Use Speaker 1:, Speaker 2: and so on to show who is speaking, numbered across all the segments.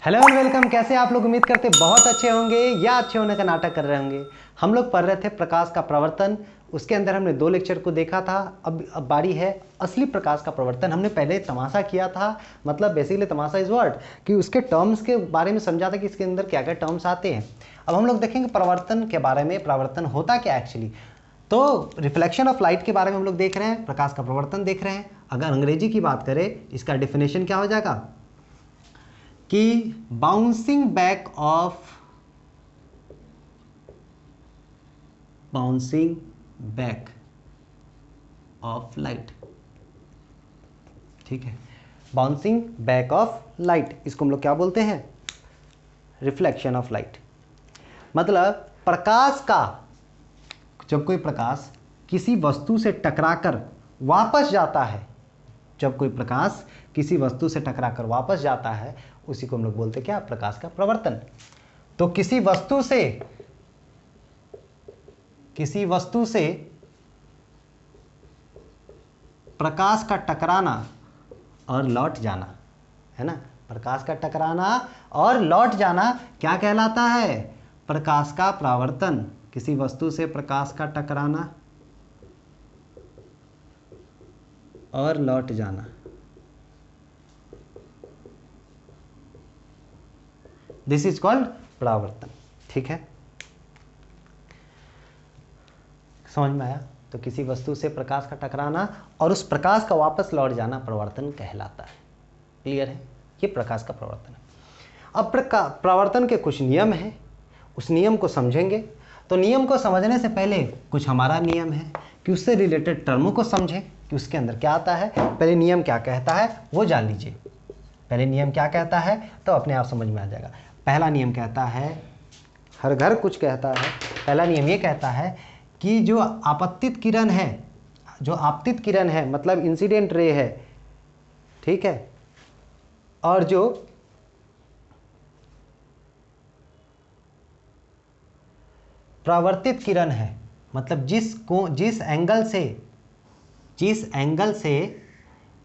Speaker 1: Hello and welcome. कैसे आप लोग? उम्मीद करते बहुत अच्छे होंगे या अच्छे होने का नाटक कर रहे होंगे। हम लोग पढ़ रहे थे प्रकाश का प्रवर्तन। उसके अंदर हमने 2 लेक्चर को देखा था। अब बारी है असली प्रकाश का प्रवर्तन। हमने पहले तमाशा किया था, मतलब बेसिकली तमाशा इज वर्ड कि उसके टर्म्स के बारे में समझा था कि इसके अंदर क्या क्या टर्म्स आते हैं। अब हम लोग देखेंगे प्रवर्तन के बारे में, प्रवर्तन होता क्या एक्चुअली। तो रिफ्लेक्शन ऑफ लाइट के बारे में हम लोग देख रहे हैं, प्रकाश का प्रवर्तन देख रहे हैं। अगर अंग्रेजी की बात करें, इसका डेफिनेशन क्या हो जाएगा कि बाउंसिंग बैक ऑफ लाइट। ठीक है, बाउंसिंग बैक ऑफ लाइट, इसको हम लोग क्या बोलते हैं? Reflection of light. मतलब प्रकाश का, जब कोई प्रकाश किसी वस्तु से टकराकर वापस जाता है, जब कोई प्रकाश किसी वस्तु से टकराकर वापस जाता है, उसी को हम लोग बोलते क्या? प्रकाश का प्रवर्तन। तो किसी वस्तु से प्रकाश का टकराना और लौट जाना, है ना? प्रकाश का टकराना और लौट जाना क्या कहलाता है? प्रकाश का परावर्तन। किसी वस्तु से प्रकाश का टकराना और लौट जाना, दिस इज कॉल्ड परावर्तन। ठीक है, समझ में आया? तो किसी वस्तु से प्रकाश का टकराना और उस प्रकाश का वापस लौट जाना परावर्तन कहलाता है। क्लियर है? ये प्रकाश का परावर्तन है। अब परावर्तन के कुछ नियम हैं, उस नियम को समझेंगे। तो नियम को समझने से पहले कुछ हमारा नियम है कि उससे रिलेटेड टर्मों को समझें कि उसके अंदर क्या आता है। पहले नियम क्या कहता है वो जान लीजिए। पहले नियम क्या कहता है तो अपने आप समझ में आ जाएगा। पहला नियम कहता है, हर घर कुछ कहता है। पहला नियम ये कहता है कि जो आपतित किरण है, मतलब इंसिडेंट रे है, ठीक है, और जो परावर्तित किरण है, मतलब जिस एंगल से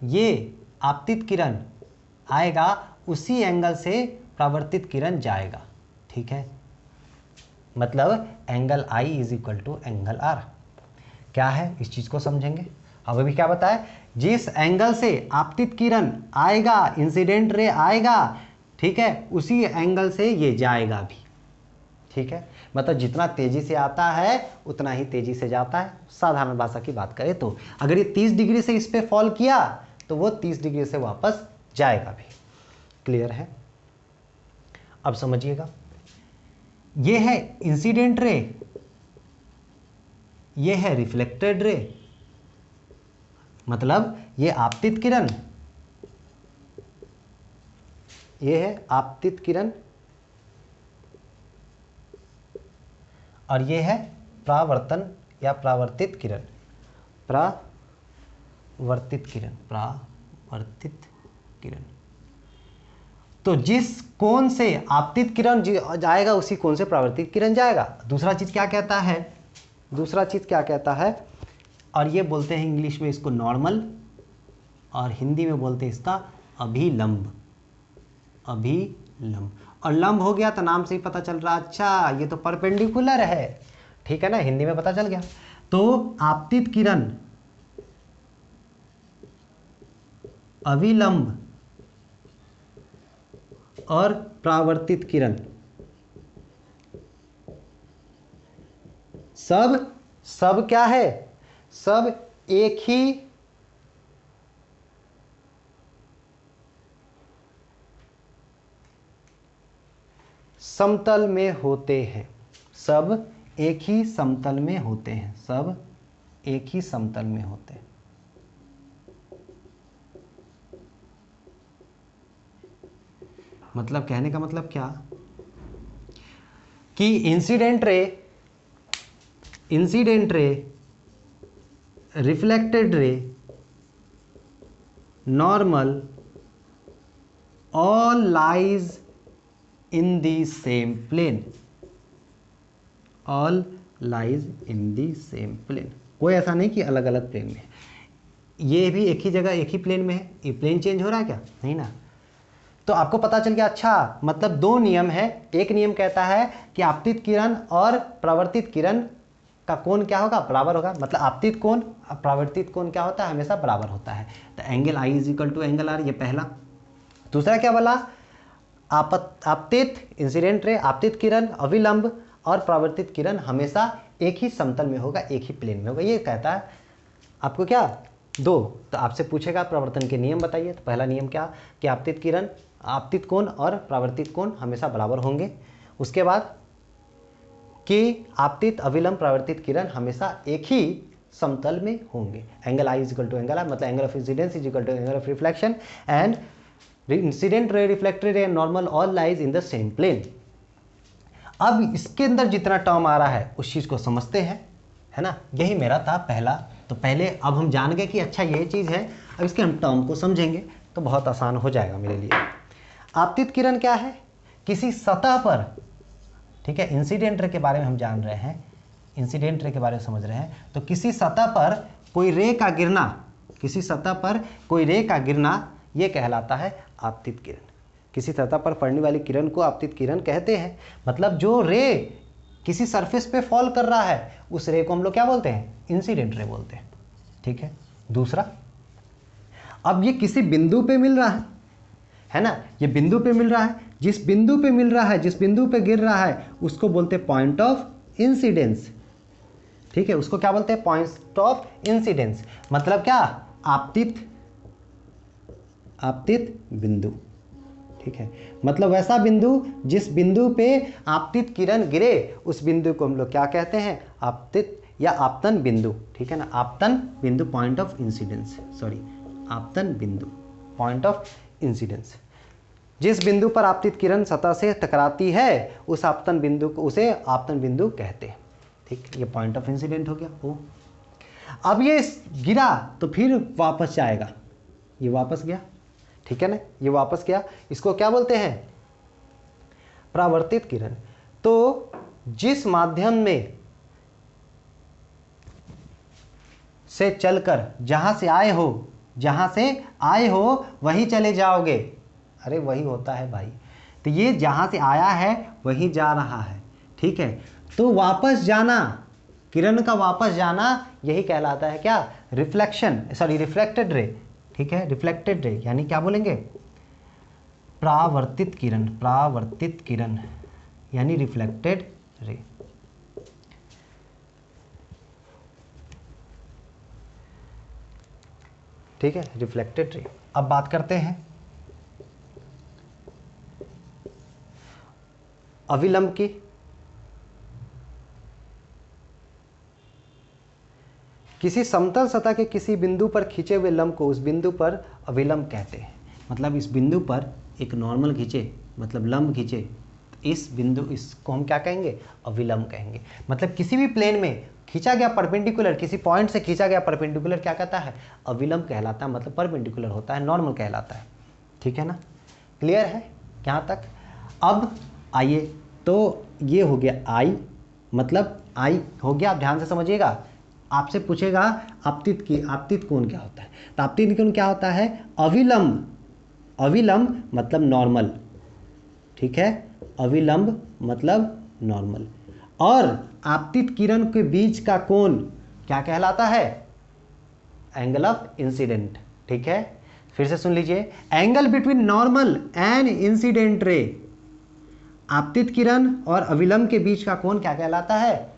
Speaker 1: ये आपतित किरण आएगा, उसी एंगल से परावर्तित किरण जाएगा। ठीक है, मतलब angle I is equal to angle R। क्या है, इस चीज को समझेंगे। अब अभी क्या बताया? जिस एंगल से आपतित किरण आएगा, इंसिडेंट रे आएगा, ठीक है, उसी एंगल से ये जाएगा भी। ठीक है, मतलब जितना तेजी से आता है उतना ही तेजी से जाता है। साधारण भाषा की बात करें तो अगर ये 30 डिग्री से इस पे फॉल किया तो वो 30 डिग्री से वापस जाएगा भी। क्लियर है? अब समझिएगा, ये है इंसिडेंट रे, ये है रिफ्लेक्टेड रे। मतलब ये आपतित किरण, ये है आपतित किरण, और ये है परावर्तन या परावर्तित किरण। परावर्तित किरण। तो जिस कोण से आपतित किरण जाएगा, उसी कोण से परावर्तित किरण जाएगा। दूसरा चीज क्या कहता है, और ये बोलते हैं इंग्लिश में इसको नॉर्मल, और हिंदी में बोलते हैं इसका अभिलंब। और लंब हो गया तो नाम से ही पता चल रहा, अच्छा ये तो परपेंडिकुलर है। ठीक है ना, हिंदी में पता चल गया। तो आपतित किरण अभिलंब और परावर्तित किरण सब क्या है? सब एक ही समतल में होते हैं। सब एक ही समतल में होते हैं। मतलब कहने का मतलब क्या कि incident ray, reflected ray, normal, all lies in the same plane. कोई ऐसा नहीं कि अलग अलग प्लेन में है। ये भी एक ही जगह, एक ही प्लेन में है। ये प्लेन चेंज हो रहा है क्या? नहीं ना। तो आपको पता चल गया, अच्छा मतलब दो नियम है। एक नियम कहता है कि आपतित किरण और परावर्तित किरण का कोण क्या होगा, बराबर होगा। मतलब आपतित कोण परावर्तित कोण क्या होता है, हमेशा बराबर होता है। तो angle I is equal to angle R, ये पहला। दूसरा क्या बोला, आपतित इंसिडेंट रे, आपतित किरण, अविलंब और परावर्तित किरण हमेशा एक ही समतल में होगा, एक ही प्लेन में होगा। ये कहता है आपको क्या, दो। तो आपसे पूछेगा प्रवर्तन के नियम बताइए। तो पहला नियम क्या कि आपतित किरण, आपतित कोण और परावर्तित कोण हमेशा बराबर होंगे। उसके बाद कि आपतित, अविलंब, परावर्तित किरण हमेशा एक ही समतल में होंगे। Angle I is equal to angle R, मतलब angle of incidence is equal to angle of reflection, and incident ray, reflected ray, normal all lies in the same plane. अब इसके अंदर जितना टर्म आ रहा है उस चीज को समझते हैं, है ना। यही मेरा था पहला। तो पहले अब हम जान गए कि अच्छा ये चीज है, अब इसके हम टर्म को समझेंगे तो बहुत आसान हो जाएगा मेरे लिए। आपतित किरण क्या है, किसी सतह पर, ठीक है, इंसिडेंट रे के बारे में हम जान रहे हैं, इंसिडेंट रे के बारे में समझ रहे हैं। तो किसी सतह पर कोई रे का गिरना, किसी सतह पर कोई रे का गिरना, ये कहलाता है आपतित किरण। किसी सतह पर पड़ने वाली किरण को आपतित किरण कहते हैं। मतलब जो रे किसी सरफेस पे फॉल कर रहा है उस रे को हम लोग क्या बोलते हैं, इंसिडेंट रे बोलते हैं, ठीक है। दूसरा, अब ये किसी बिंदु पे मिल रहा है ना, ये बिंदु पे मिल रहा है, जिस बिंदु पे मिल रहा है, जिस बिंदु पे गिर रहा है उसको बोलते हैं पॉइंट ऑफ इंसिडेंस, ठीक है। उसको क्या बोलते हैं, पॉइंट ऑफ इंसिडेंस। मतलब क्या, आपतित, आपतित बिंदु, ठीक है। मतलब वैसा बिंदु जिस बिंदु पे आपतित किरण गिरे उस बिंदु को हम लोग क्या कहते हैं, आपतित या आपतन बिंदु, ठीक है ना। आपतन बिंदु, पॉइंट ऑफ इंसिडेंस, सॉरी, आपतन बिंदु, पॉइंट ऑफ इंसिडेंस। जिस बिंदु पर आपतित किरण सतह से टकराती है उस आपतन बिंदु को, उसे आपतन बिंदु कहते हैं, ठीक। ये पॉइंट ऑफ इंसिडेंट हो गया। ओ, अब ये गिरा तो फिर वापस जाएगा, ये वापस गया, ठीक है ना, ये वापस गया, इसको क्या बोलते हैं, परावर्तित किरण। तो जिस माध्यम में से चलकर जहां से आए हो, जहां से आए हो वहीं चले जाओगे, अरे वही होता है भाई। तो ये जहां से आया है वहीं जा रहा है, ठीक है। तो वापस जाना, किरण का वापस जाना, यही कहलाता है क्या, रिफ्लेक्शन, सॉरी रिफ्लेक्टेड रे, ठीक है। रिफ्लेक्टेड रे यानी क्या बोलेंगे, परावर्तित किरण, परावर्तित किरण यानी रिफ्लेक्टेड रे, ठीक है, रिफ्लेक्टेड रे। अब बात करते हैं अविलंब की। किसी समतल सतह के किसी बिंदु पर खींचे हुए लंब को उस बिंदु पर अविलंब कहते हैं। मतलब इस बिंदु पर एक नॉर्मल खींचे, मतलब लंब खींचे, इस बिंदु, इसको हम क्या कहेंगे, अविलंब कहेंगे। मतलब किसी भी प्लेन में खींचा गया परपेंडिकुलर, किसी पॉइंट से खींचा गया परपेंडिकुलर क्या कहता है, अविलंब कहलाता है। मतलब परपेंडिकुलर होता है, नॉर्मल कहलाता है, ठीक है ना। क्लियर है यहाँ तक। अब आइए, तो ये हो गया आई, मतलब आई हो गया। आप ध्यान से समझिएगा, आपसे पूछेगा आपतित की, आपतित कोण क्या होता है। तो आपतित कोण क्या होता है, अविलंब, अविलंब मतलब नॉर्मल, ठीक है, अविलंब मतलब नॉर्मल। और आपतित किरण के बीच का कोण क्या कहलाता है, एंगल ऑफ इंसिडेंट, ठीक है। फिर से सुन लीजिए, angle between normal and incident रे, आपतित किरण और अविलंब के बीच का कोण क्या कहलाता है,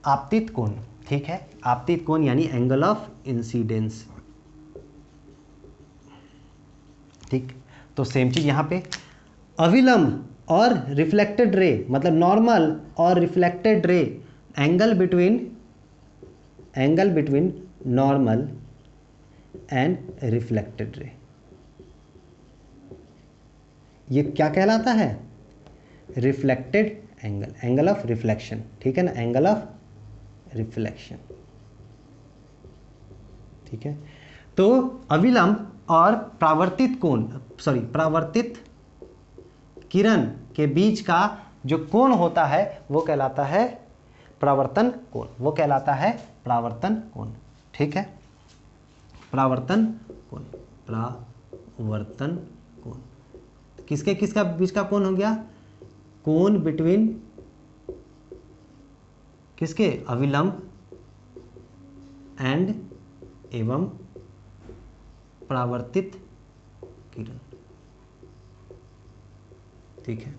Speaker 1: आपतित कोण, ठीक है। आपतित कोण यानी एंगल ऑफ इंसिडेंस, ठीक। तो सेम चीज यहां पे, अविलंब और रिफ्लेक्टेड रे, मतलब नॉर्मल और reflected ray, angle between, angle between normal and reflected ray, ये क्या कहलाता है, reflected angle, angle of reflection, ठीक है ना, एंगल ऑफ रिफ्लेक्शन, ठीक है। तो अविलंब और परावर्तित कोण, सॉरी परावर्तित किरण के बीच का जो कोण होता है वो कहलाता है परावर्तन कोण, वो कहलाता है परावर्तन कोण, ठीक है। परावर्तन कोण, परावर्तन कोण, किसके किसका बीच का कोण हो गया, कोण बिटवीन किसके, अविलंब एंड एवं परावर्तित किरण। ठीक है,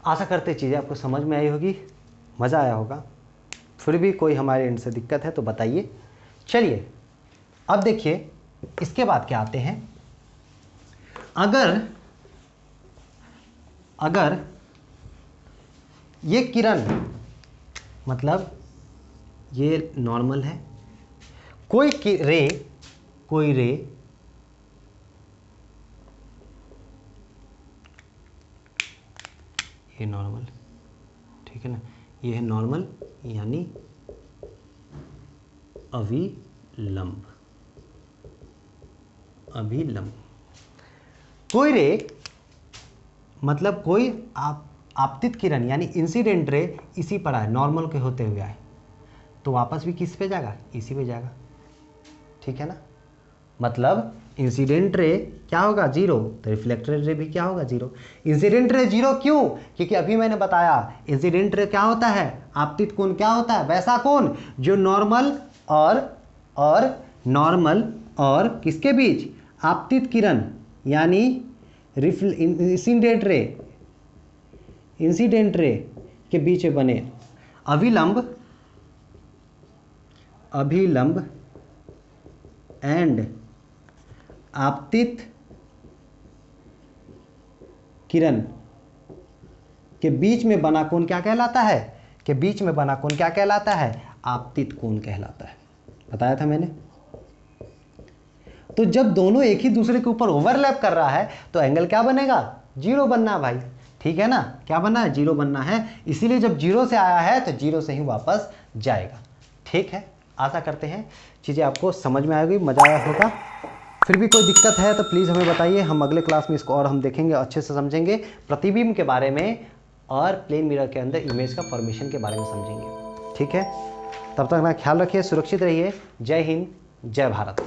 Speaker 1: आशा करते चीज़ें आपको समझ में आई होगी, मज़ा आया होगा। फिर भी कोई हमारे एंड से दिक्कत है तो बताइए। चलिए अब देखिए इसके बाद क्या आते हैं। अगर ये किरण, मतलब ये नॉर्मल है, कोई रे ये नॉर्मल, ठीक है ना, ये है नॉर्मल यानी अभिलंब। कोई रे मतलब कोई आपतित किरण यानी इंसिडेंट रे इसी पर आए, नॉर्मल के होते हुए आए, तो वापस भी किस पे जाएगा, इसी पे जाएगा। ठीक है ना, मतलब इंसिडेंट रे क्या होगा, जीरो, तो रिफ्लेक्टेड रे भी क्या होगा, जीरो। इंसिडेंट रे जीरो क्यों, क्योंकि अभी मैंने बताया इंसिडेंट रे क्या होता है, आपतित कोण क्या होता है, वैसा कोण जो नॉर्मल और किसके बीच, आपतित किरण यानी इंसिडेंट रे के बीच में बने। अभिलंब एंड आपतित किरण के बीच में बना कोण क्या कहलाता है, आपतित कोण कहलाता है। बताया था मैंने। तो जब दोनों एक ही दूसरे के ऊपर ओवरलैप कर रहा है तो एंगल क्या बनेगा, जीरो बनना भाई। ठीक है ना, क्या बनना है, जीरो बनना है। इसीलिए जब जीरो से आया है तो जीरो से ही वापस जाएगा। ठीक है, आशा करते हैं चीज़ें आपको समझ में आएगी, मज़ा आया होगा। फिर भी कोई दिक्कत है तो प्लीज़ हमें बताइए, हम अगले क्लास में इसको और हम देखेंगे, अच्छे से समझेंगे, प्रतिबिंब के बारे में और प्लेन मिरर के अंदर इमेज का फॉर्मेशन के बारे में समझेंगे। ठीक है, तब तक अपना ख्याल रखिए, सुरक्षित रहिए। जय हिंद, जय भारत।